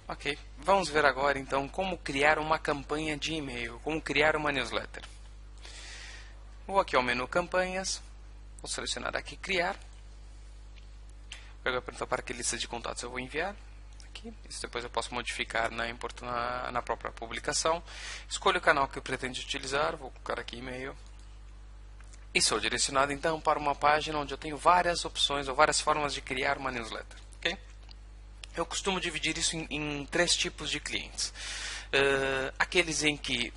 Ok, vamos ver agora então como criar uma campanha de e-mail, como criar uma newsletter. Vou aqui ao menu campanhas, vou selecionar aqui criar. Vou perguntar para que lista de contatos eu vou enviar. Aqui. Isso depois eu posso modificar na própria publicação. Escolho o canal que eu pretendo utilizar, vou colocar aqui e-mail. E sou direcionado então para uma página onde eu tenho várias opções ou várias formas de criar uma newsletter. Okay? Eu costumo dividir isso em três tipos de clientes. Aqueles em que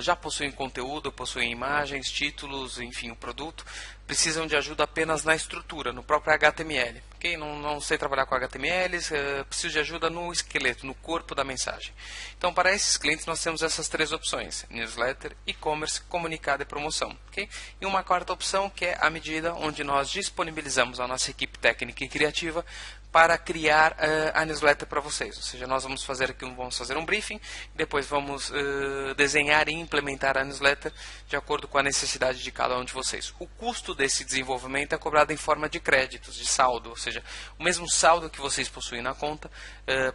já possuem conteúdo, possuem imagens, títulos, enfim, o produto, precisam de ajuda apenas na estrutura, no próprio HTML. Okay? Não sei trabalhar com HTMLs, preciso de ajuda no esqueleto, no corpo da mensagem. Então, para esses clientes, nós temos essas três opções: newsletter, e-commerce, comunicado e promoção. Okay? E uma quarta opção, que é a medida onde nós disponibilizamos a nossa equipe técnica e criativa para criar a newsletter para vocês. Ou seja, nós vamos fazer um briefing, depois vamos desenhar e implementar a newsletter de acordo com a necessidade de cada um de vocês. O custo desse desenvolvimento é cobrado em forma de créditos, de saldo, ou seja, o mesmo saldo que vocês possuem na conta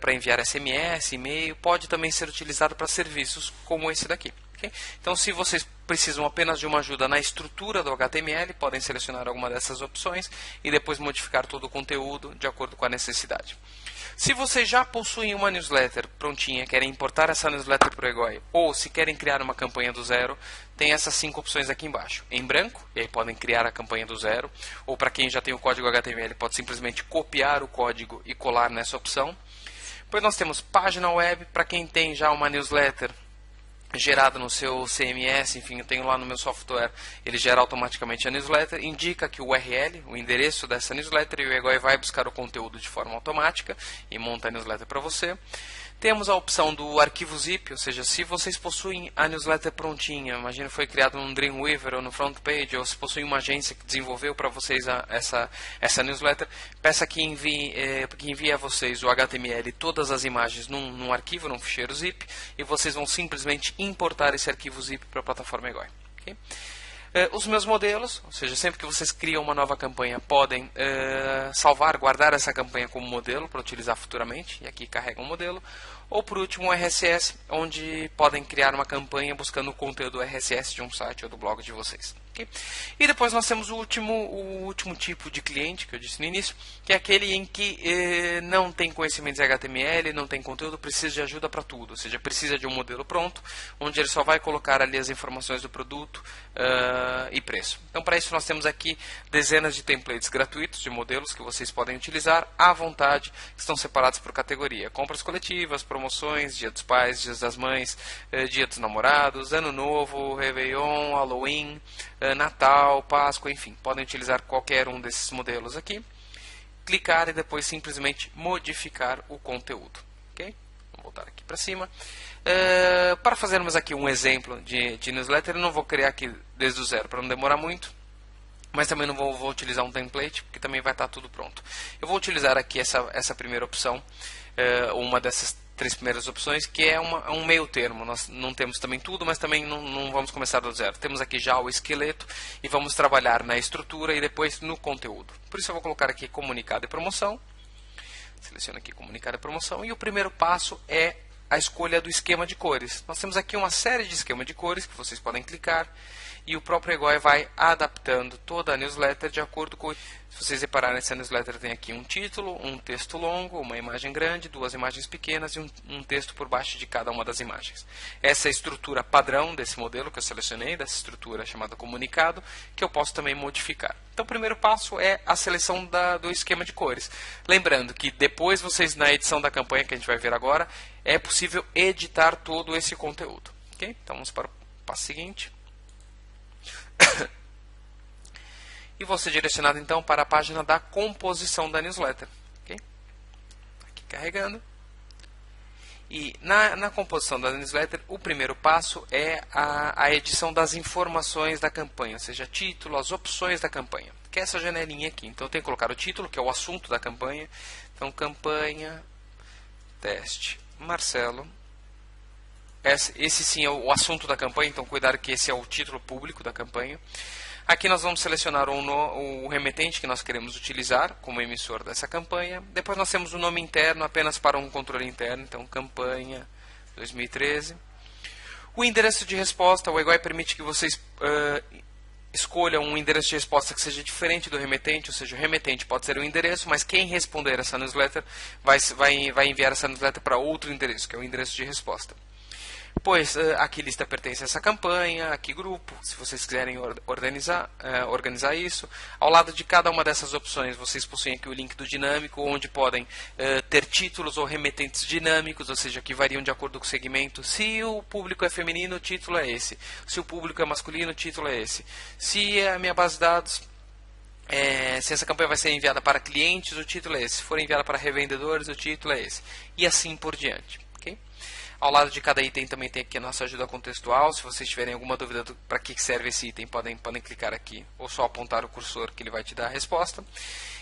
para enviar SMS, e-mail, pode também ser utilizado para serviços como esse daqui. Okay? Então, se vocês precisam apenas de uma ajuda na estrutura do HTML, podem selecionar alguma dessas opções e depois modificar todo o conteúdo de acordo com a necessidade. Se vocês já possuem uma newsletter prontinha, querem importar essa newsletter para o Egoi, ou se querem criar uma campanha do zero, tem essas 5 opções aqui embaixo. Em branco, e aí podem criar a campanha do zero, ou para quem já tem o código HTML, pode simplesmente copiar o código e colar nessa opção. Depois nós temos página web, para quem tem já uma newsletter gerado no seu CMS, enfim, eu tenho lá no meu software, ele gera automaticamente a newsletter, indica que o URL, o endereço dessa newsletter, e o Egoi vai buscar o conteúdo de forma automática e monta a newsletter para você. Temos a opção do arquivo zip, ou seja, se vocês possuem a newsletter prontinha, imagina que foi criado no Dreamweaver ou no FrontPage, ou se possuem uma agência que desenvolveu para vocês essa newsletter, peça que envie a vocês o HTML e todas as imagens num arquivo, num ficheiro zip, e vocês vão simplesmente importar esse arquivo zip para a plataforma Egoi. Okay? Os meus modelos, ou seja, sempre que vocês criam uma nova campanha, podem guardar essa campanha como modelo para utilizar futuramente, e aqui carrega um modelo. Ou por último, um RSS, onde podem criar uma campanha buscando o conteúdo RSS de um site ou do blog de vocês. Okay? E depois nós temos o último tipo de cliente, que eu disse no início, que é aquele em que não tem conhecimento de HTML, não tem conteúdo, precisa de ajuda para tudo. Ou seja, precisa de um modelo pronto, onde ele só vai colocar ali as informações do produto e preço. Então, para isso nós temos aqui dezenas de templates gratuitos de modelos que vocês podem utilizar à vontade, que estão separados por categoria: compras coletivas, promoções, Dia dos Pais, Dias das Mães, Dia dos Namorados, Ano Novo, Réveillon, Halloween, Natal, Páscoa, enfim. Podem utilizar qualquer um desses modelos aqui, clicar e depois simplesmente modificar o conteúdo. Okay? Vou voltar aqui para cima. Para fazermos aqui um exemplo de newsletter, eu não vou criar aqui desde o zero para não demorar muito, mas também não vou utilizar um template, porque também vai estar tudo pronto. Eu vou utilizar aqui essa primeira opção, uma dessas 3 primeiras opções, que é um meio termo. Nós não temos também tudo, mas também não vamos começar do zero. Temos aqui já o esqueleto e vamos trabalhar na estrutura e depois no conteúdo. Por isso eu vou colocar aqui comunicado e promoção. Seleciono aqui comunicado e promoção. E o primeiro passo é a escolha do esquema de cores. Nós temos aqui uma série de esquemas de cores que vocês podem clicar e o próprio Egoi vai adaptando toda a newsletter de acordo com... Se vocês repararem, essa newsletter tem aqui um título, um texto longo, uma imagem grande, 2 imagens pequenas e um texto por baixo de cada uma das imagens. Essa é a estrutura padrão desse modelo que eu selecionei, dessa estrutura chamada comunicado, que eu posso também modificar. Então, o primeiro passo é a seleção do esquema de cores. Lembrando que depois vocês, na edição da campanha que a gente vai ver agora, é possível editar todo esse conteúdo. Okay? Então, vamos para o passo seguinte. E vou ser direcionado então para a página da composição da newsletter. Okay? Aqui carregando. E na composição da newsletter, o primeiro passo é a edição das informações da campanha, ou seja, título, as opções da campanha, que é essa janelinha aqui. Então eu tenho que colocar o título, que é o assunto da campanha. Então, campanha, teste, Marcelo. Esse sim é o assunto da campanha, então cuidado que esse é o título público da campanha. Aqui nós vamos selecionar o remetente que nós queremos utilizar como emissor dessa campanha. Depois nós temos o nome interno apenas para um controle interno, então campanha 2013. O endereço de resposta, o EGOI permite que vocês escolham um endereço de resposta que seja diferente do remetente, ou seja, o remetente pode ser o endereço, mas quem responder essa newsletter vai enviar essa newsletter para outro endereço, que é o endereço de resposta. Pois aqui lista pertence a essa campanha, aqui grupo, se vocês quiserem organizar isso. Ao lado de cada uma dessas opções, vocês possuem aqui o link do dinâmico, onde podem ter títulos ou remetentes dinâmicos, ou seja, que variam de acordo com o segmento. Se o público é feminino, o título é esse. Se o público é masculino, o título é esse. Se a minha base de dados... se essa campanha vai ser enviada para clientes, o título é esse. Se for enviada para revendedores, o título é esse. E assim por diante. Okay? Ao lado de cada item também tem aqui a nossa ajuda contextual. Se vocês tiverem alguma dúvida para que serve esse item, podem clicar aqui ou só apontar o cursor que ele vai te dar a resposta.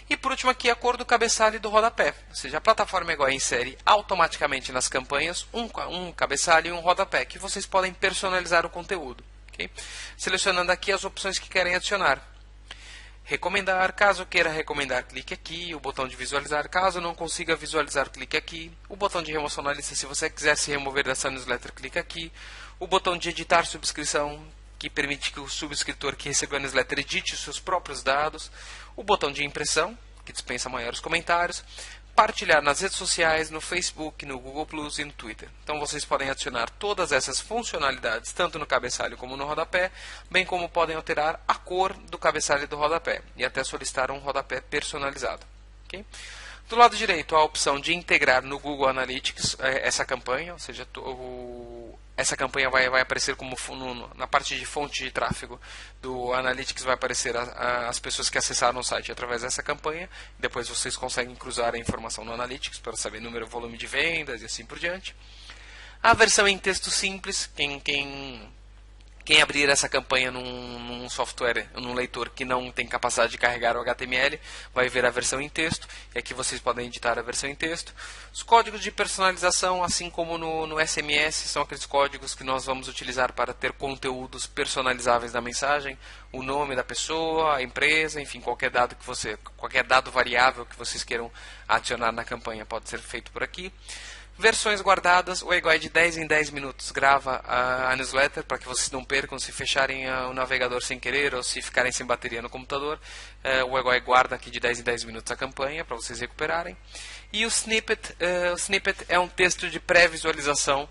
E por último aqui a cor do cabeçalho e do rodapé. Ou seja, a plataforma EGOI insere automaticamente nas campanhas um cabeçalho e um rodapé que vocês podem personalizar o conteúdo. Okay? Selecionando aqui as opções que querem adicionar. Recomendar, caso queira recomendar, clique aqui. O botão de visualizar, caso não consiga visualizar, clique aqui. O botão de remoção na lista, se você quiser se remover dessa newsletter, clique aqui. O botão de editar subscrição, que permite que o subscritor que recebeu a newsletter edite os seus próprios dados. O botão de impressão, que dispensa maiores comentários. Partilhar nas redes sociais, no Facebook, no Google Plus e no Twitter. Então vocês podem adicionar todas essas funcionalidades, tanto no cabeçalho como no rodapé, bem como podem alterar a cor do cabeçalho e do rodapé, e até solicitar um rodapé personalizado. Okay? Do lado direito, há a opção de integrar no Google Analytics essa campanha, ou seja, essa campanha vai aparecer como na parte de fonte de tráfego do Analytics, vai aparecer as pessoas que acessaram o site através dessa campanha. Depois vocês conseguem cruzar a informação no Analytics para saber número, volume de vendas e assim por diante. A versão em texto simples, quem abrir essa campanha num software, num leitor que não tem capacidade de carregar o HTML, vai ver a versão em texto, e aqui vocês podem editar a versão em texto. Os códigos de personalização, assim como no SMS, são aqueles códigos que nós vamos utilizar para ter conteúdos personalizáveis da mensagem, o nome da pessoa, a empresa, enfim, qualquer dado variável que vocês queiram adicionar na campanha pode ser feito por aqui. Versões guardadas, o EGOI de 10 em 10 minutos grava a newsletter para que vocês não percam se fecharem o navegador sem querer ou se ficarem sem bateria no computador. O EGOI guarda aqui de 10 em 10 minutos a campanha para vocês recuperarem. E o snippet é um texto de pré-visualização,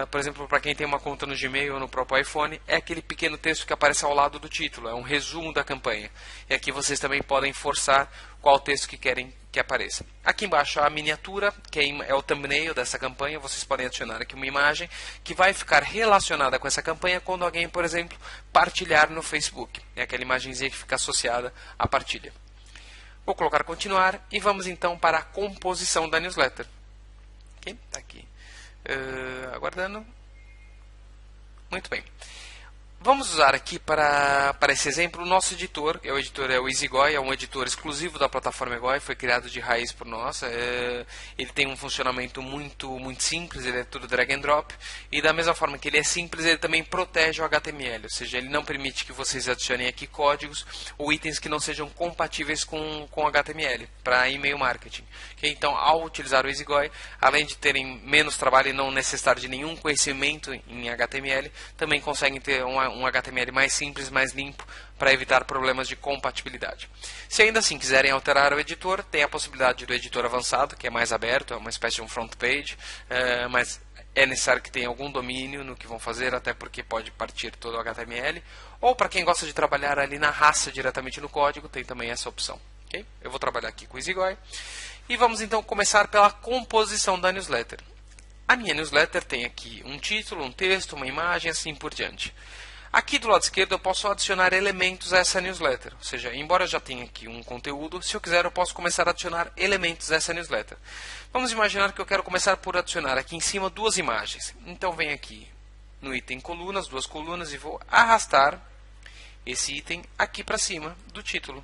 por exemplo, para quem tem uma conta no Gmail ou no próprio iPhone, é aquele pequeno texto que aparece ao lado do título, é um resumo da campanha. E aqui vocês também podem forçar qual texto que querem que apareça. Aqui embaixo a miniatura, que é o thumbnail dessa campanha. Vocês podem adicionar aqui uma imagem que vai ficar relacionada com essa campanha quando alguém, por exemplo, partilhar no Facebook. É aquela imagenzinha que fica associada à partilha. Vou colocar continuar e vamos então para a composição da newsletter. Ok? Está aqui. Aguardando. Muito bem. Vamos usar aqui para esse exemplo o nosso editor. O editor é o EasyGOI, é um editor exclusivo da plataforma EGOI, foi criado de raiz por nós. Ele tem um funcionamento muito simples, ele é tudo drag and drop. E da mesma forma que ele é simples, ele também protege o HTML, ou seja, ele não permite que vocês adicionem aqui códigos ou itens que não sejam compatíveis com HTML para e-mail marketing. Okay? Então, ao utilizar o EasyGOI, além de terem menos trabalho e não necessitar de nenhum conhecimento em HTML, também conseguem ter um HTML mais simples, mais limpo, para evitar problemas de compatibilidade. Se ainda assim quiserem alterar o editor, tem a possibilidade do editor avançado, que é mais aberto, é uma espécie de um front page, mas é necessário que tenha algum domínio no que vão fazer, até porque pode partir todo o HTML. Ou para quem gosta de trabalhar ali na raça, diretamente no código, tem também essa opção. Okay? Eu vou trabalhar aqui com o EasyGOI. E vamos então começar pela composição da newsletter. A minha newsletter tem aqui um título, um texto, uma imagem, assim por diante. Aqui do lado esquerdo eu posso adicionar elementos a essa newsletter. Ou seja, embora eu já tenha aqui um conteúdo, se eu quiser eu posso começar a adicionar elementos a essa newsletter. Vamos imaginar que eu quero começar por adicionar aqui em cima duas imagens. Então venho aqui no item colunas, duas colunas, e vou arrastar esse item aqui para cima do título.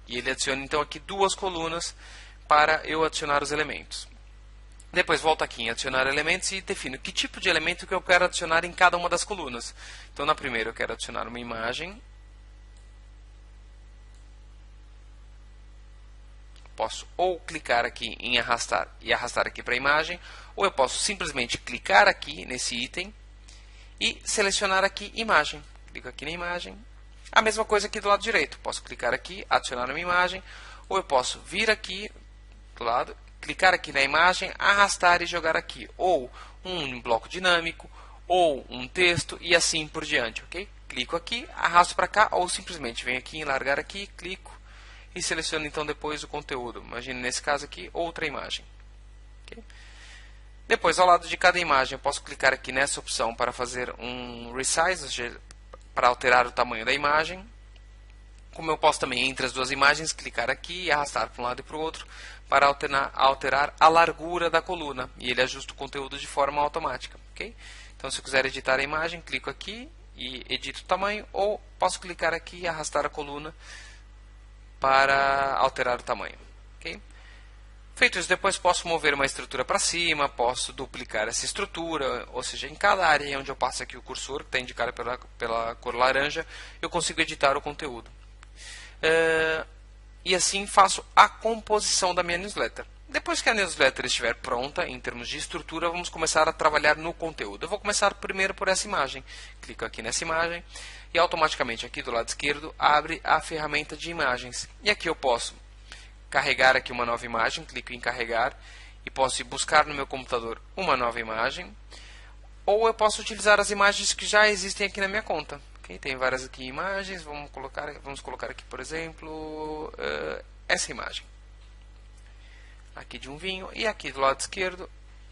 E ele adiciona então aqui duas colunas para eu adicionar os elementos. Depois volto aqui em adicionar elementos e defino que tipo de elemento que eu quero adicionar em cada uma das colunas. Então na primeira eu quero adicionar uma imagem. Posso ou clicar aqui em arrastar e arrastar aqui para a imagem, ou eu posso simplesmente clicar aqui nesse item e selecionar aqui imagem. Clico aqui na imagem. A mesma coisa aqui do lado direito. Posso clicar aqui, adicionar uma imagem, ou eu posso vir aqui do lado, clicar aqui na imagem, arrastar e jogar aqui, ou um bloco dinâmico, ou um texto e assim por diante, ok? Clico aqui, arrasto para cá, ou simplesmente venho aqui em largar aqui, clico e seleciono então depois o conteúdo. Imagine nesse caso aqui, outra imagem. Okay? Depois, ao lado de cada imagem, eu posso clicar aqui nessa opção para fazer um resize, ou seja, para alterar o tamanho da imagem. Como eu posso também, entre as duas imagens, clicar aqui e arrastar para um lado e para o outro para alterar a largura da coluna. E ele ajusta o conteúdo de forma automática. Okay? Então, se eu quiser editar a imagem, clico aqui e edito o tamanho. Ou posso clicar aqui e arrastar a coluna para alterar o tamanho. Okay? Feito isso, depois posso mover uma estrutura para cima, posso duplicar essa estrutura, ou seja, em cada área onde eu passo aqui o cursor, que está indicado pela cor laranja, eu consigo editar o conteúdo. E assim faço a composição da minha newsletter. Depois que a newsletter estiver pronta, em termos de estrutura, vamos começar a trabalhar no conteúdo. Eu vou começar primeiro por essa imagem. Clico aqui nessa imagem e automaticamente aqui do lado esquerdo abre a ferramenta de imagens. E aqui eu posso carregar aqui uma nova imagem, clico em carregar e posso ir buscar no meu computador uma nova imagem. Ou eu posso utilizar as imagens que já existem aqui na minha conta. Okay? Tem várias aqui imagens, vamos colocar aqui, por exemplo, essa imagem. Aqui de um vinho, e aqui do lado esquerdo,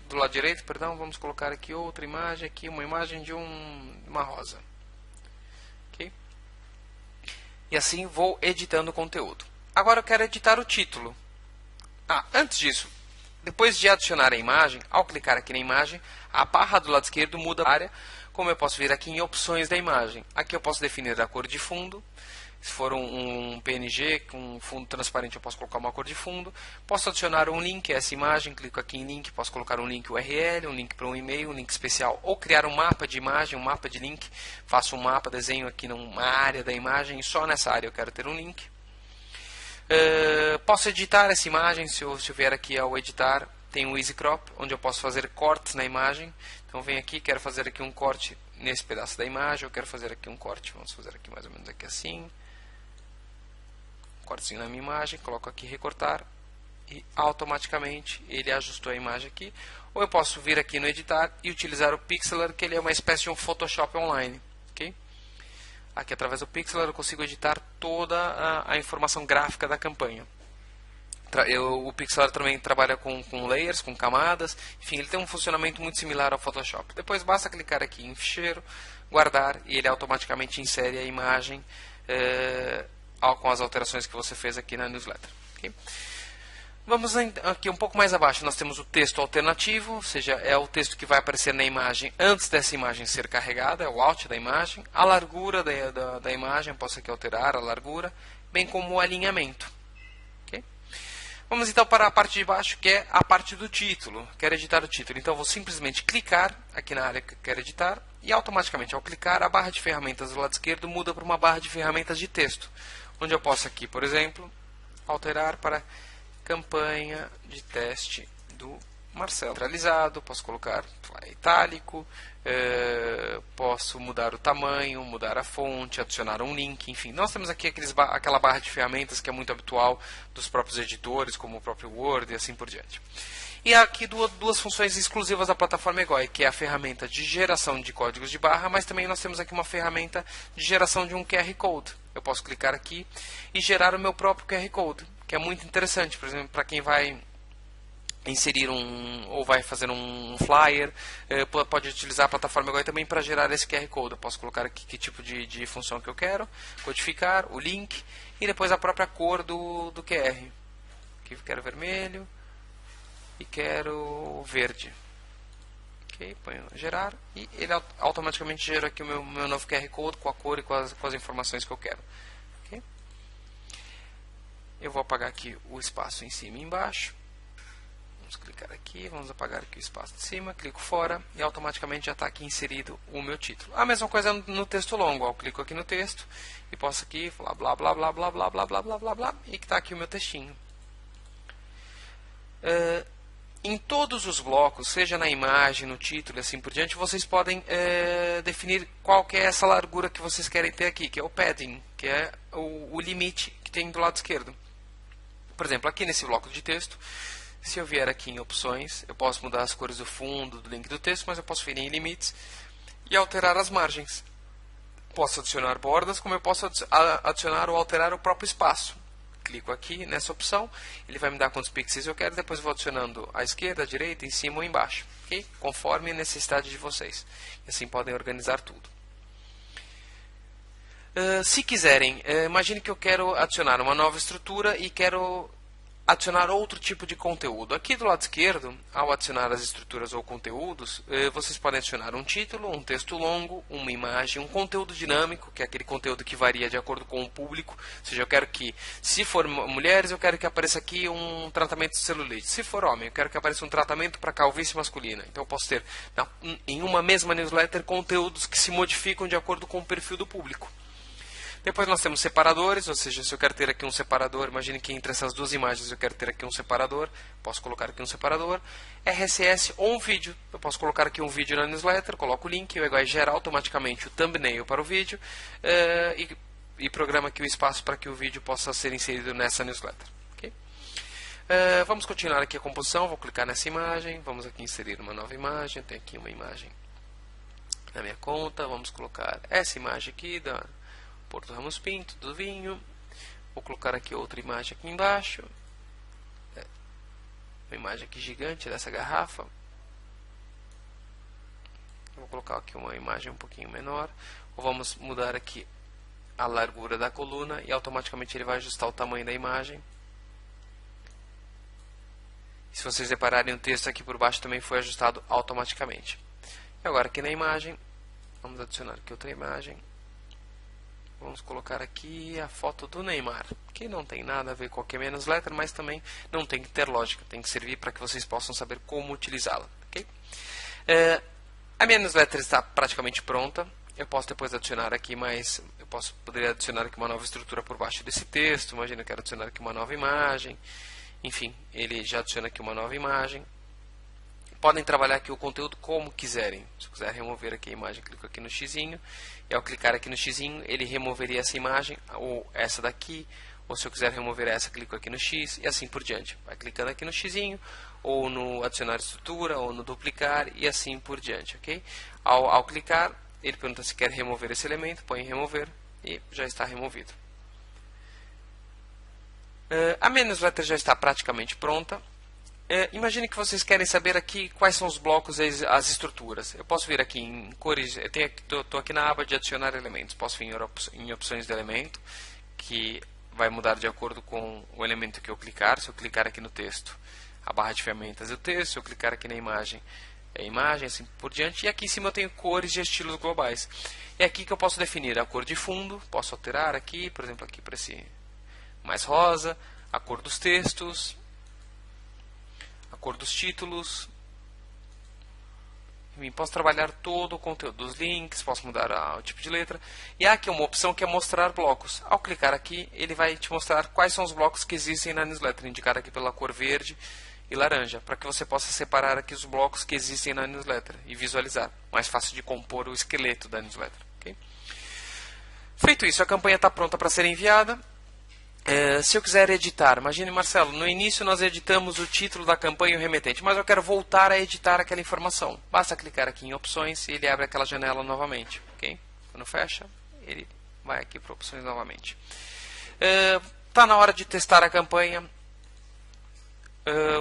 do lado direito, perdão, vamos colocar aqui outra imagem, aqui uma imagem de uma rosa. Okay? E assim vou editando o conteúdo. Agora eu quero editar o título. Antes disso, depois de adicionar a imagem, ao clicar aqui na imagem, a barra do lado esquerdo muda a área, como eu posso vir aqui em opções da imagem. Aqui eu posso definir a cor de fundo. Se for um PNG com fundo transparente, eu posso colocar uma cor de fundo. Posso adicionar um link a essa imagem, clico aqui em link, posso colocar um link URL, um link para um e-mail, um link especial, ou criar um mapa de imagem, um mapa de link. Faço um mapa, desenho aqui numa área da imagem e só nessa área eu quero ter um link. Posso editar essa imagem, se eu vier aqui ao editar, tem o Easy Crop, onde eu posso fazer cortes na imagem. Então venho aqui, quero fazer aqui um corte nesse pedaço da imagem, eu quero fazer aqui um corte, vamos fazer aqui mais ou menos aqui assim. Cortezinho na minha imagem, coloco aqui recortar e automaticamente ele ajustou a imagem aqui. Ou eu posso vir aqui no editar e utilizar o Pixlr, que ele é uma espécie de um Photoshop online. Okay? Aqui através do Pixlr eu consigo editar toda a informação gráfica da campanha. O Pixlr também trabalha com layers, com camadas, enfim, ele tem um funcionamento muito similar ao Photoshop. Depois basta clicar aqui em ficheiro, guardar e ele automaticamente insere a imagem com as alterações que você fez aqui na newsletter. Okay? Vamos aqui um pouco mais abaixo, nós temos o texto alternativo, ou seja, é o texto que vai aparecer na imagem antes dessa imagem ser carregada, é o alt da imagem. A largura da imagem, posso aqui alterar a largura, bem como o alinhamento. Okay? Vamos então para a parte de baixo, que é a parte do título. Quero editar o título, então vou simplesmente clicar aqui na área que eu quero editar, e automaticamente ao clicar, a barra de ferramentas do lado esquerdo muda para uma barra de ferramentas de texto, onde eu posso aqui, por exemplo, alterar para campanha de teste do Marcelo. Centralizado, posso colocar itálico, posso mudar o tamanho, mudar a fonte, adicionar um link, enfim. Nós temos aqui aquela barra de ferramentas que é muito habitual dos próprios editores, como o próprio Word e assim por diante. E aqui duas funções exclusivas da plataforma Egoi, que é a ferramenta de geração de códigos de barra, mas também nós temos aqui uma ferramenta de geração de um QR Code. Eu posso clicar aqui e gerar o meu próprio QR Code, que é muito interessante, por exemplo, para quem vai inserir ou vai fazer um flyer, pode utilizar a plataforma Egoi também para gerar esse QR Code. Eu posso colocar aqui que tipo de função que eu quero, codificar, o link e depois a própria cor do QR. Aqui eu quero vermelho e quero verde. Ok, ponho gerar e ele automaticamente gera aqui o meu novo QR Code com a cor e com as informações que eu quero. Okay? Eu vou apagar aqui o espaço em cima e embaixo. Vamos clicar aqui, vamos apagar aqui o espaço de cima, clico fora e automaticamente já está aqui inserido o meu título. A mesma coisa no texto longo, eu clico aqui no texto e posso aqui falar blá blá blá blá blá blá blá blá blá blá e que está aqui o meu textinho. Em todos os blocos, seja na imagem, no título e assim por diante, vocês podem definir qual que é essa largura que vocês querem ter aqui, que é o padding, que é o limite que tem do lado esquerdo. Por exemplo, aqui nesse bloco de texto, se eu vier aqui em opções, eu posso mudar as cores do fundo, do link do texto, mas eu posso vir em limites e alterar as margens. Posso adicionar bordas, como eu posso adicionar ou alterar o próprio espaço. Clico aqui nessa opção, ele vai me dar quantos pixels eu quero, depois eu vou adicionando à esquerda, à direita, em cima ou embaixo, okay? Conforme a necessidade de vocês. E assim podem organizar tudo. Se quiserem, imagine que eu quero adicionar uma nova estrutura e quero adicionar outro tipo de conteúdo. Aqui do lado esquerdo, ao adicionar as estruturas ou conteúdos, vocês podem adicionar um título, um texto longo, uma imagem, um conteúdo dinâmico, que é aquele conteúdo que varia de acordo com o público. Ou seja, eu quero que, se for mulheres, eu quero que apareça aqui um tratamento de celulite. Se for homem, eu quero que apareça um tratamento para calvície masculina. Então eu posso ter, em uma mesma newsletter, conteúdos que se modificam de acordo com o perfil do público. Depois nós temos separadores, ou seja, se eu quero ter aqui um separador, imagine que entre essas duas imagens eu quero ter aqui um separador, posso colocar aqui um separador. RSS ou um vídeo, eu posso colocar aqui um vídeo na newsletter, coloco o link, ele vai gerar automaticamente o thumbnail para o vídeo e programa aqui o espaço para que o vídeo possa ser inserido nessa newsletter. Okay? Vamos continuar aqui a composição, vou clicar nessa imagem, vamos aqui inserir uma nova imagem, tem aqui uma imagem na minha conta, vamos colocar essa imagem aqui da Porto Ramos Pinto, do vinho. Vou colocar aqui outra imagem aqui embaixo. Uma imagem aqui gigante dessa garrafa. Vou colocar aqui uma imagem um pouquinho menor. Ou vamos mudar aqui a largura da coluna e automaticamente ele vai ajustar o tamanho da imagem. E se vocês repararem, o texto aqui por baixo também foi ajustado automaticamente. E agora aqui na imagem, vamos adicionar aqui outra imagem. Vamos colocar aqui a foto do Neymar, que não tem nada a ver com a minha newsletter, mas também não tem que ter lógica, tem que servir para que vocês possam saber como utilizá-la. Okay? A minha newsletter está praticamente pronta, eu posso depois adicionar aqui mais, poderia adicionar aqui uma nova estrutura por baixo desse texto, imagina que eu quero adicionar aqui uma nova imagem, enfim, ele já adiciona aqui uma nova imagem. Podem trabalhar aqui o conteúdo como quiserem. Se eu quiser remover aqui a imagem, clico aqui no xizinho. E ao clicar aqui no xizinho, ele removeria essa imagem, ou essa daqui. Ou se eu quiser remover essa, clico aqui no X e assim por diante. Vai clicando aqui no xizinho, ou no adicionar estrutura, ou no duplicar e assim por diante. Okay? Ao clicar, ele pergunta se quer remover esse elemento, põe em remover e já está removido. A minha newsletter já está praticamente pronta. Imagine que vocês querem saber aqui quais são os blocos e as estruturas. Eu posso vir aqui em cores, estou aqui na aba de adicionar elementos. Posso vir em opções de elemento, que vai mudar de acordo com o elemento que eu clicar. Se eu clicar aqui no texto, a barra de ferramentas é o texto. Se eu clicar aqui na imagem, é a imagem, assim por diante. E aqui em cima eu tenho cores de estilos globais. É aqui que eu posso definir a cor de fundo. Posso alterar aqui, por exemplo, aqui para esse mais rosa, a cor dos textos, a cor dos títulos. Enfim, posso trabalhar todo o conteúdo dos links, posso mudar o tipo de letra. E há aqui uma opção que é mostrar blocos. Ao clicar aqui, ele vai te mostrar quais são os blocos que existem na newsletter, indicado aqui pela cor verde e laranja, para que você possa separar aqui os blocos que existem na newsletter e visualizar. Mais fácil de compor o esqueleto da newsletter. Okay? Feito isso, a campanha está pronta para ser enviada. Se eu quiser editar, imagine, Marcelo, no início nós editamos o título da campanha e o remetente, mas eu quero voltar a editar aquela informação. Basta clicar aqui em opções e ele abre aquela janela novamente. Okay? Quando fecha, ele vai aqui para opções novamente. Está na hora de testar a campanha.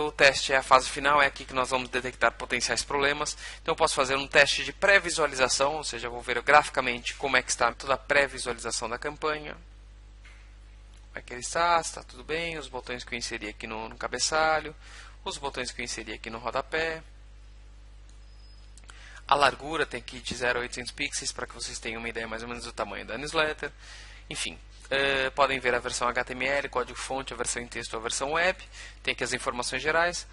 O teste é a fase final, é aqui que nós vamos detectar potenciais problemas. Então eu posso fazer um teste de pré-visualização, ou seja, eu vou ver graficamente como é que está toda a pré-visualização da campanha. Como é que ele está tudo bem, os botões que eu inseri aqui no cabeçalho, os botões que eu inseri aqui no rodapé. A largura tem aqui de 0 a 800 pixels, para que vocês tenham uma ideia mais ou menos do tamanho da newsletter. Enfim, podem ver a versão HTML, código-fonte, a versão em texto, a versão web. Tem aqui as informações gerais.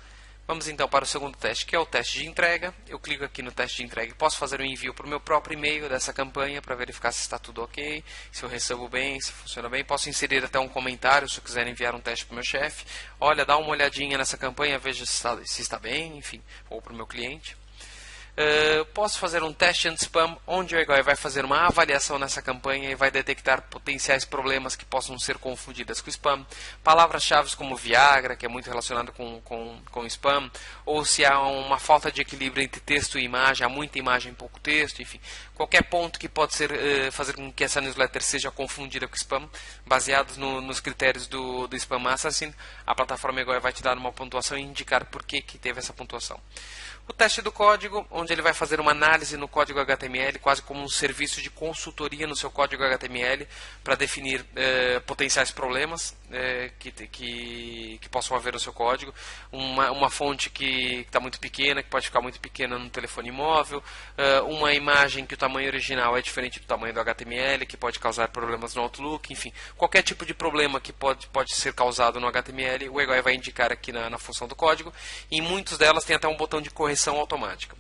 Vamos então para o segundo teste, que é o teste de entrega. Eu clico aqui no teste de entrega e posso fazer um envio para o meu próprio e-mail dessa campanha para verificar se está tudo ok, se eu recebo bem, se funciona bem. Posso inserir até um comentário se eu quiser enviar um teste para o meu chefe. Olha, dá uma olhadinha nessa campanha, veja se está bem, enfim, ou para o meu cliente. Posso fazer um teste anti-spam, onde o EGOI vai fazer uma avaliação nessa campanha e vai detectar potenciais problemas que possam ser confundidas com spam. Palavras-chave como Viagra, que é muito relacionado com spam, ou se há uma falta de equilíbrio entre texto e imagem, há muita imagem e pouco texto, enfim. Qualquer ponto que pode ser, fazer com que essa newsletter seja confundida com spam, baseados nos critérios do Spam Assassin, a plataforma EGOI vai te dar uma pontuação e indicar por que teve essa pontuação. O teste do código, onde ele vai fazer uma análise no código HTML, quase como um serviço de consultoria no seu código HTML, para definir potenciais problemas que possam haver no seu código. Uma fonte que está muito pequena, que pode ficar muito pequena no telefone móvel, uma imagem que o tamanho original é diferente do tamanho do HTML, que pode causar problemas no Outlook, enfim, qualquer tipo de problema que pode ser causado no HTML, o EGOI vai indicar aqui na função do código, e em muitas delas tem até um botão de correção automática.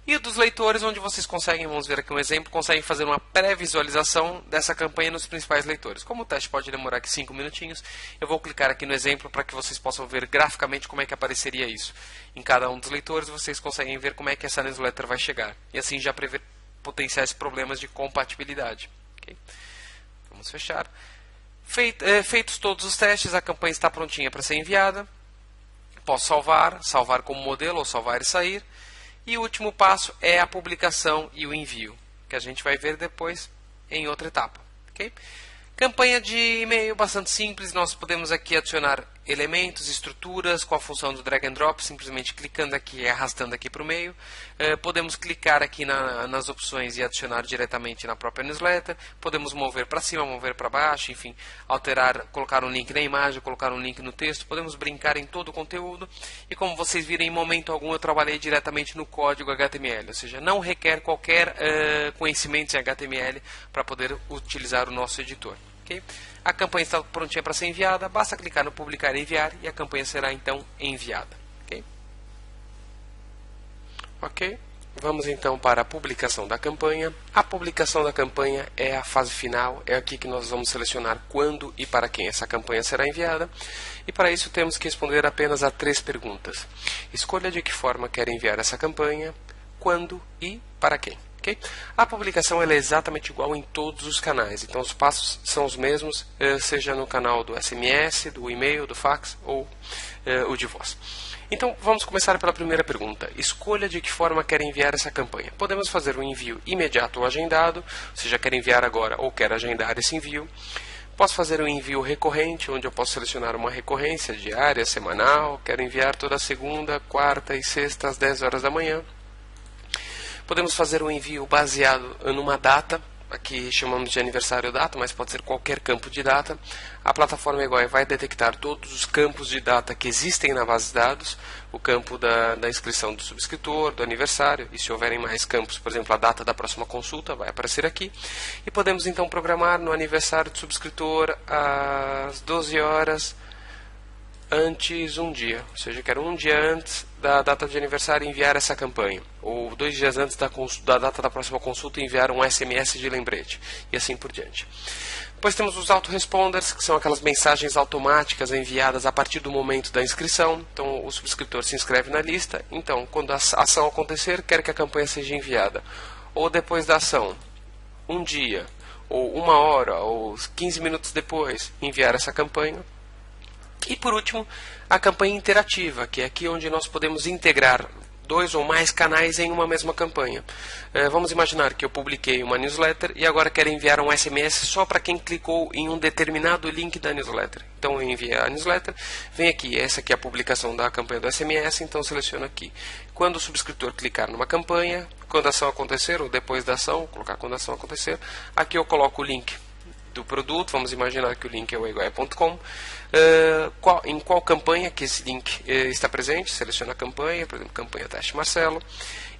E o dos leitores, onde vocês conseguem, vamos ver aqui um exemplo, conseguem fazer uma pré-visualização dessa campanha nos principais leitores. Como o teste pode demorar aqui 5 minutinhos, eu vou clicar aqui no exemplo para que vocês possam ver graficamente como é que apareceria isso. Em cada um dos leitores, vocês conseguem ver como é que essa newsletter vai chegar. E assim já prever potenciais problemas de compatibilidade. Okay? Vamos fechar. Feitos todos os testes, a campanha está prontinha para ser enviada. Posso salvar como modelo ou salvar e sair. E o último passo é a publicação e o envio, que a gente vai ver depois em outra etapa. Okay? Campanha de e-mail bastante simples, nós podemos aqui adicionar elementos, estruturas com a função do drag and drop, simplesmente clicando aqui e arrastando aqui para o meio. Podemos clicar aqui nas opções e adicionar diretamente na própria newsletter. Podemos mover para cima, mover para baixo, enfim, alterar, colocar um link na imagem, colocar um link no texto. Podemos brincar em todo o conteúdo. E como vocês viram, em momento algum eu trabalhei diretamente no código HTML, ou seja, não requer qualquer conhecimento em HTML para poder utilizar o nosso editor. Okay? A campanha está prontinha para ser enviada, basta clicar no publicar e enviar e a campanha será então enviada. Ok? Vamos então para a publicação da campanha. A publicação da campanha é a fase final, é aqui que nós vamos selecionar quando e para quem essa campanha será enviada. E para isso temos que responder apenas a 3 perguntas. Escolha de que forma quer enviar essa campanha, quando e para quem. Okay? A publicação ela é exatamente igual em todos os canais, então os passos são os mesmos, seja no canal do SMS, do e-mail, do fax ou o de voz. Então vamos começar pela primeira pergunta. Escolha de que forma quer enviar essa campanha. Podemos fazer um envio imediato ou agendado, ou seja, quer enviar agora ou quer agendar esse envio. Posso fazer um envio recorrente, onde eu posso selecionar uma recorrência diária, semanal, quero enviar toda segunda, quarta e sexta às 10 horas da manhã. Podemos fazer um envio baseado numa data, aqui chamamos de aniversário data, mas pode ser qualquer campo de data. A plataforma EGOI vai detectar todos os campos de data que existem na base de dados, o campo da inscrição do subscritor, do aniversário, e se houverem mais campos, por exemplo, a data da próxima consulta vai aparecer aqui. E podemos então programar no aniversário do subscritor às 12 horas antes um dia, ou seja, quero um dia antes da data de aniversário enviar essa campanha, ou 2 dias antes da data da próxima consulta enviar um SMS de lembrete, e assim por diante. Depois temos os autoresponders, que são aquelas mensagens automáticas enviadas a partir do momento da inscrição. Então o subscritor se inscreve na lista, então quando a ação acontecer, quer que a campanha seja enviada, ou depois da ação, um dia, ou 1 hora, ou 15 minutos depois, enviar essa campanha. E por último, a campanha interativa, que é aqui onde nós podemos integrar 2 ou mais canais em uma mesma campanha. Vamos imaginar que eu publiquei uma newsletter e agora quero enviar um SMS só para quem clicou em um determinado link da newsletter. Então eu envio a newsletter, vem aqui, essa aqui é a publicação da campanha do SMS, então seleciono aqui. Quando o subscritor clicar numa campanha, quando a ação acontecer ou depois da ação, vou colocar quando a ação acontecer, aqui eu coloco o link do produto, vamos imaginar que o link é o egoi.com, em qual campanha que esse link está presente, seleciona a campanha, por exemplo, campanha teste Marcelo,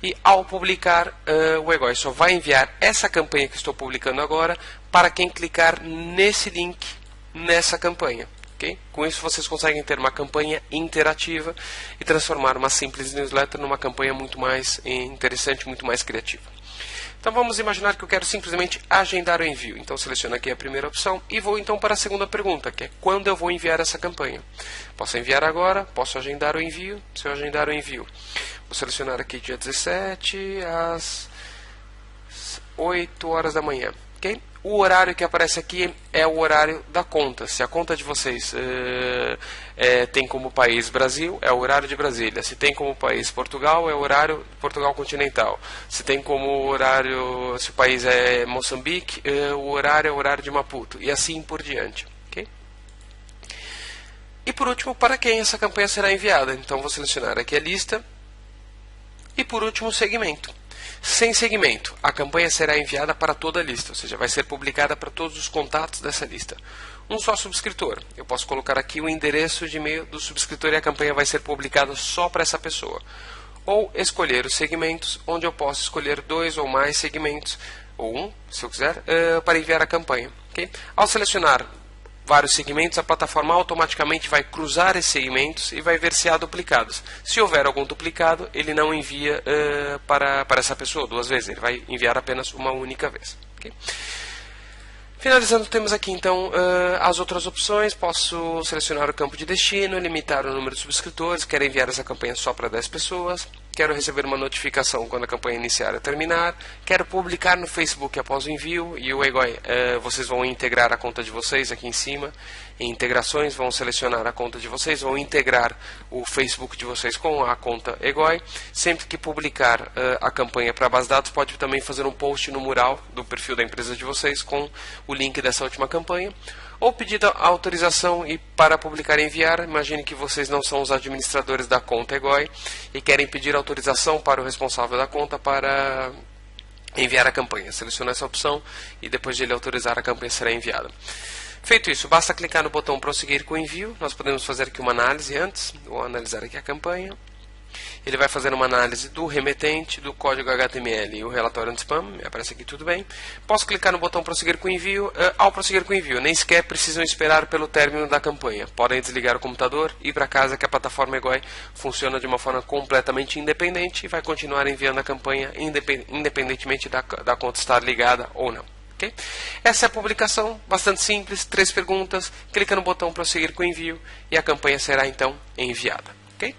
e ao publicar, o EGOI só vai enviar essa campanha que estou publicando agora para quem clicar nesse link, nessa campanha. Okay? Com isso vocês conseguem ter uma campanha interativa e transformar uma simples newsletter numa campanha muito mais interessante, muito mais criativa. Então vamos imaginar que eu quero simplesmente agendar o envio. Então seleciono aqui a primeira opção e vou então para a segunda pergunta, que é quando eu vou enviar essa campanha. Posso enviar agora, posso agendar o envio. Se eu agendar o envio, vou selecionar aqui dia 17 às 8 horas da manhã. Okay? O horário que aparece aqui é o horário da conta. Se a conta de vocês tem como país Brasil, é o horário de Brasília. Se tem como país Portugal, é o horário de Portugal continental. Se tem como horário, se o país é Moçambique, o horário é o horário de Maputo. E assim por diante. Okay? E por último, para quem essa campanha será enviada? Então vou selecionar aqui a lista. E por último, o segmento. Sem segmento, a campanha será enviada para toda a lista, ou seja, vai ser publicada para todos os contatos dessa lista. Um só subscritor. Eu posso colocar aqui o endereço de e-mail do subscritor e a campanha vai ser publicada só para essa pessoa. Ou escolher os segmentos, onde eu posso escolher 2 ou mais segmentos, ou um, se eu quiser, para enviar a campanha. Okay? Ao selecionar vários segmentos, a plataforma automaticamente vai cruzar esses segmentos e vai ver se há duplicados. Se houver algum duplicado, ele não envia para essa pessoa 2 vezes, ele vai enviar apenas uma única vez. Okay? Finalizando, temos aqui então as outras opções. Posso selecionar o campo de destino, limitar o número de subscritores, quero enviar essa campanha só para 10 pessoas. Quero receber uma notificação quando a campanha iniciar ou terminar. Quero publicar no Facebook após o envio. E o Egoi, vocês vão integrar a conta de vocês aqui em cima. Em integrações, vão selecionar a conta de vocês. Vão integrar o Facebook de vocês com a conta Egoi. Sempre que publicar a campanha para a base de dados, pode também fazer um post no mural do perfil da empresa de vocês com o link dessa última campanha. Ou pedir a autorização e para publicar e enviar. Imagine que vocês não são os administradores da conta Egoi e querem pedir autorização para o responsável da conta para enviar a campanha. Selecione essa opção e depois de ele autorizar, a campanha será enviada. Feito isso, basta clicar no botão prosseguir com o envio. Nós podemos fazer aqui uma análise antes. Vou analisar aqui a campanha. Ele vai fazer uma análise do remetente, do código HTML e o relatório anti-spam. Me aparece aqui tudo bem. Posso clicar no botão prosseguir com o envio. Ao prosseguir com o envio, nem sequer precisam esperar pelo término da campanha. Podem desligar o computador e ir para casa, que a plataforma Egoi funciona de uma forma completamente independente e vai continuar enviando a campanha independentemente da conta estar ligada ou não. Okay? Essa é a publicação, bastante simples, 3 perguntas, clica no botão prosseguir com o envio e a campanha será então enviada. Okay?